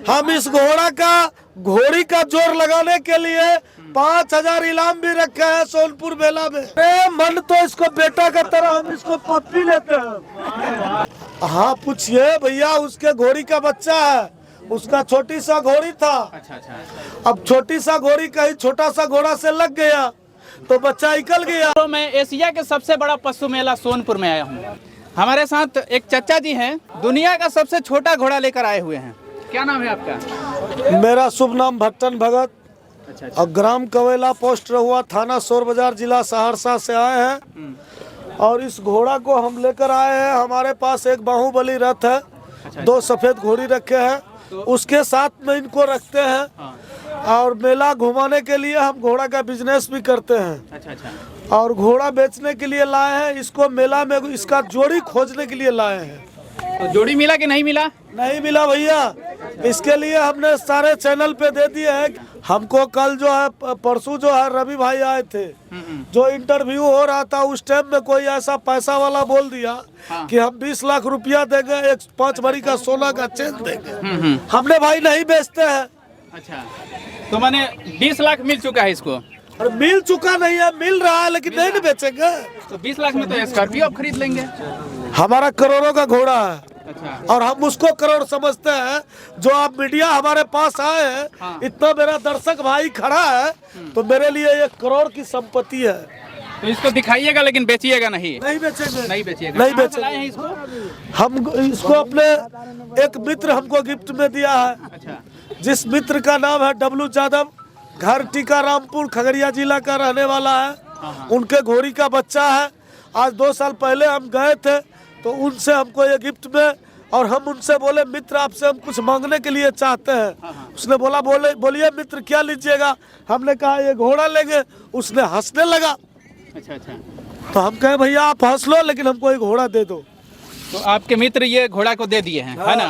हम इस घोड़ी का जोर लगाने के लिए 5,000 इनाम भी रखे हैं सोनपुर मेला में। मन तो इसको बेटा का तरह हम इसको पप्पी लेते हैं। हाँ पूछिए भैया, उसके घोड़ी का बच्चा है, उसका छोटी सा घोड़ी था। अच्छा। अब छोटी सा घोड़ी कहीं छोटा सा घोड़ा से लग गया तो बच्चा निकल गया। तो मैं एशिया के सबसे बड़ा पशु मेला सोनपुर में आया हूँ। हमारे साथ एक चाचा जी हैं, दुनिया का सबसे छोटा घोड़ा लेकर आए हुए हैं। क्या नाम है आपका? मेरा शुभ नाम भट्टन भगत। अच्छा। और ग्राम कवेला, पोस्ट रहुआ, थाना सोर बाजार, जिला सहरसा से आए हैं। और इस घोड़ा को हम लेकर आए हैं। हमारे पास एक बाहुबली रथ है। अच्छा। 2 सफेद घोड़ी रखे हैं, उसके साथ में इनको रखते हैं। और मेला घुमाने के लिए हम घोड़ा का बिजनेस भी करते हैं। अच्छा। और घोड़ा बेचने के लिए लाए हैं। इसको मेला में इसका जोड़ी खोजने के लिए लाए हैं। तो जोड़ी मिला कि नहीं मिला? नहीं मिला भैया। इसके लिए हमने सारे चैनल पे दे दिए हैं। हमको कल जो है, परसों जो है, रवि भाई आए थे, जो इंटरव्यू हो रहा था, उस टाइम में कोई ऐसा पैसा वाला बोल दिया कि हम 20 लाख रुपया देंगे, एक 5 भरी का सोना का चेन देंगे। हमने भाई नहीं बेचते हैं। अच्छा, तो मैंने 20 लाख मिल चुका है इसको? और मिल चुका नहीं है, मिल रहा है, लेकिन नहीं बेचेंगे। तो 20 लाख में तो स्कॉर्पियो आप खरीद लेंगे। हमारा करोड़ों का घोड़ा है। अच्छा। और हम उसको करोड़ समझते हैं। जो आप मीडिया हमारे पास आए हैं, इतना मेरा दर्शक भाई खड़ा है, तो मेरे लिए 1 करोड़ की संपत्ति है। तो इसको दिखाइएगा लेकिन बेचिएगा नहीं? नहीं बेचेंगे। नहीं बेचिएगा? नहीं बेचेंगे इसको? हम इसको अपने एक मित्र हमको गिफ्ट में दिया है। अच्छा। जिस मित्र का नाम है डब्लू यादव, घर टीका रामपुर, खगड़िया जिला का रहने वाला है। उनके घोड़ी का बच्चा है। आज 2 साल पहले हम गए थे, तो उनसे हमको ये गिफ्ट में, और हम उनसे बोले मित्र आपसे हम कुछ मांगने के लिए चाहते हैं। उसने बोला बोलिए मित्र क्या लीजिएगा? हमने कहा ये घोड़ा लेंगे। उसने हंसने लगा। अच्छा। तो हम कहे भैया आप हंस लो, लेकिन हमको एक घोड़ा दे दो। तो आपके मित्र ये घोड़ा को दे दिए हैं, है ना?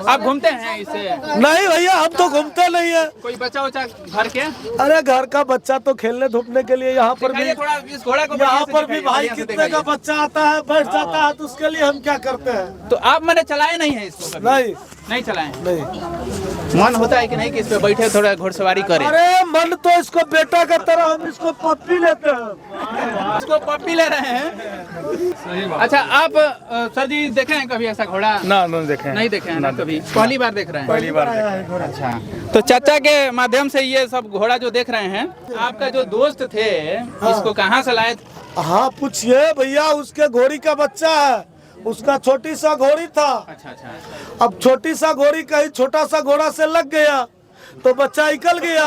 आप घूमते हैं इससे? नहीं भैया, हम तो घूमते नहीं है। कोई बच्चा घर के? अरे घर का बच्चा तो खेलने धूपने के लिए यहाँ पर भी, थोड़ा इस घोड़ा को यहाँ पर भी भाई कितने का बच्चा आता है, बैठ जाता है, तो उसके लिए हम क्या करते हैं। तो आप मैंने चलाए नहीं है इसको कभी? नहीं चलाए? नहीं। मन होता है कि नहीं कि इस पे बैठे थोड़ा घुड़सवारी करें? अरे मन तो इसको बेटा का तरह हम इसको पप्पी लेते हैं। इसको पप्पी ले रहे हैं। अच्छा, आप सर जी देखे हैं कभी ऐसा घोड़ा? ना नहीं देखे हैं। नहीं देखे हैं ना कभी? पहली बार देख रहे हैं? पहली बार देखे हैं। अच्छा, तो चाचा के माध्यम से ये सब घोड़ा जो देख रहे हैं, आपका जो दोस्त थे इसको कहाँ से लाए? हाँ पूछिए भैया, उसके घोड़ी का बच्चा है, उसका छोटी सा घोड़ी था। अच्छा। अब छोटी सा घोड़ी कहीं छोटा सा घोड़ा से लग गया तो बच्चा निकल गया।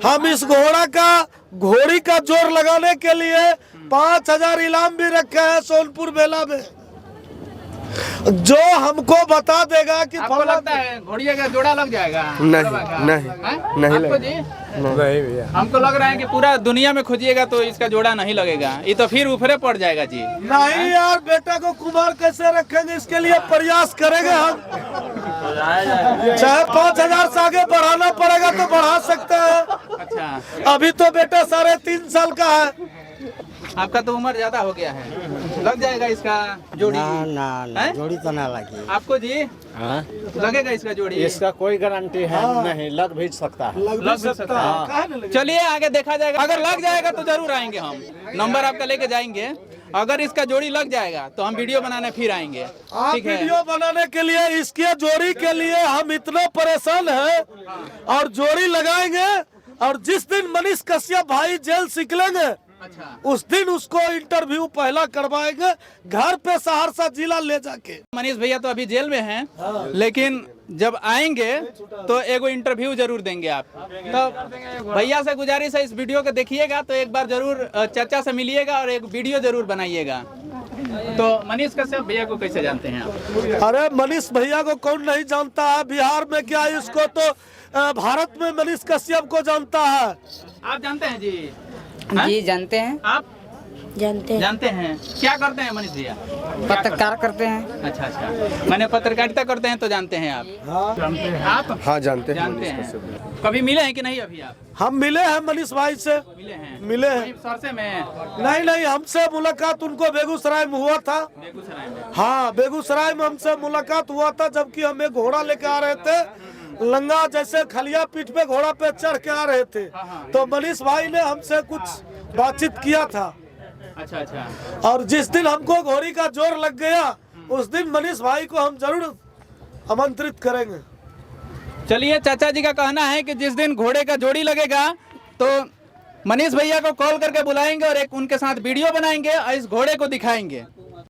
हम इस घोड़ी का जोर लगाने के लिए 5,000 इनाम भी रखे हैं सोनपुर मेला में। जो हमको बता देगा कि आपको लगता है घोड़िया का जोड़ा लग जाएगा? नहीं आपको जी? नहीं भैया, हमको लग रहा है कि पूरा दुनिया में खोजिएगा तो इसका जोड़ा नहीं लगेगा, ये तो फिर ऊपरे पड़ जाएगा जी। नहीं यार, बेटा को कुमार कैसे रखेंगे, इसके लिए प्रयास करेंगे हम। चाहे 5,000 से आगे बढ़ाना पड़ेगा तो बढ़ा सकते हैं। अच्छा। अभी तो बेटा 3.5 साल का है। आपका तो उम्र ज्यादा हो गया है, लग जाएगा इसका जोड़ी? ना जोड़ी तो ना लगी। आपको जी? लगेगा इसका जोड़ी? इसका कोई गारंटी है नहीं, लग भी सकता है। लग भी सकता है। चलिए आगे देखा जाएगा, अगर लग जाएगा तो जरूर आएंगे हम, नंबर आपका लेके जाएंगे। अगर इसका जोड़ी लग जाएगा तो हम वीडियो बनाने फिर आएंगे। आप वीडियो बनाने के लिए, इसके जोड़ी के लिए हम इतना परेशान हैं, और जोड़ी लगाएंगे। और जिस दिन मनीष कश्यप भाई जेल से निकलेंगे, अच्छा, उस दिन उसको इंटरव्यू पहला करवाएंगे, घर पे सहरसा जिला ले जाके। मनीष भैया तो अभी जेल में हैं, लेकिन जब आएंगे तो एगो इंटरव्यू जरूर देंगे आप। तो भैया से गुजारिश है, इस वीडियो को देखिएगा तो एक बार जरूर चाचा से मिलिएगा और एक वीडियो जरूर बनाइएगा। तो मनीष कश्यप भैया को कैसे जानते हैं आप? अरे मनीष भैया को कौन नहीं जानता है, बिहार में क्या है, इसको तो भारत में मनीष कश्यप को जानता है। आप जानते हैं जी? जी जानते हैं। आप जानते हैं। जानते हैं? क्या करते हैं मनीष भैया? पत्रकार करते हैं। अच्छा अच्छा, मैंने पत्रकारिता करते हैं तो जानते हैं आप? आप हाँ जानते हैं जानते हैं। कभी मिले हैं कि नहीं अभी आप? हम मिले हैं मनीष भाई से, मिले हैं? मिले हैं। वहीं सरसे में? नहीं नहीं, हमसे मुलाकात उनको बेगूसराय में हुआ था। बेगूसराय में? हाँ, बेगूसराय में हमसे मुलाकात हुआ था, जबकि हम एक घोड़ा लेके आ रहे थे, लंगा जैसे खलिया पीठ पे घोड़ा पे चढ़ के आ रहे थे। तो मनीष भाई ने हमसे कुछ बातचीत किया था। अच्छा अच्छा, और जिस दिन हमको घोड़ी का जोर लग गया, उस दिन मनीष भाई को हम जरूर आमंत्रित करेंगे। चलिए, चाचा जी का कहना है कि जिस दिन घोड़े का जोड़ी लगेगा तो मनीष भैया को कॉल करके बुलाएंगे और एक उनके साथ वीडियो बनाएंगे और इस घोड़े को दिखाएंगे।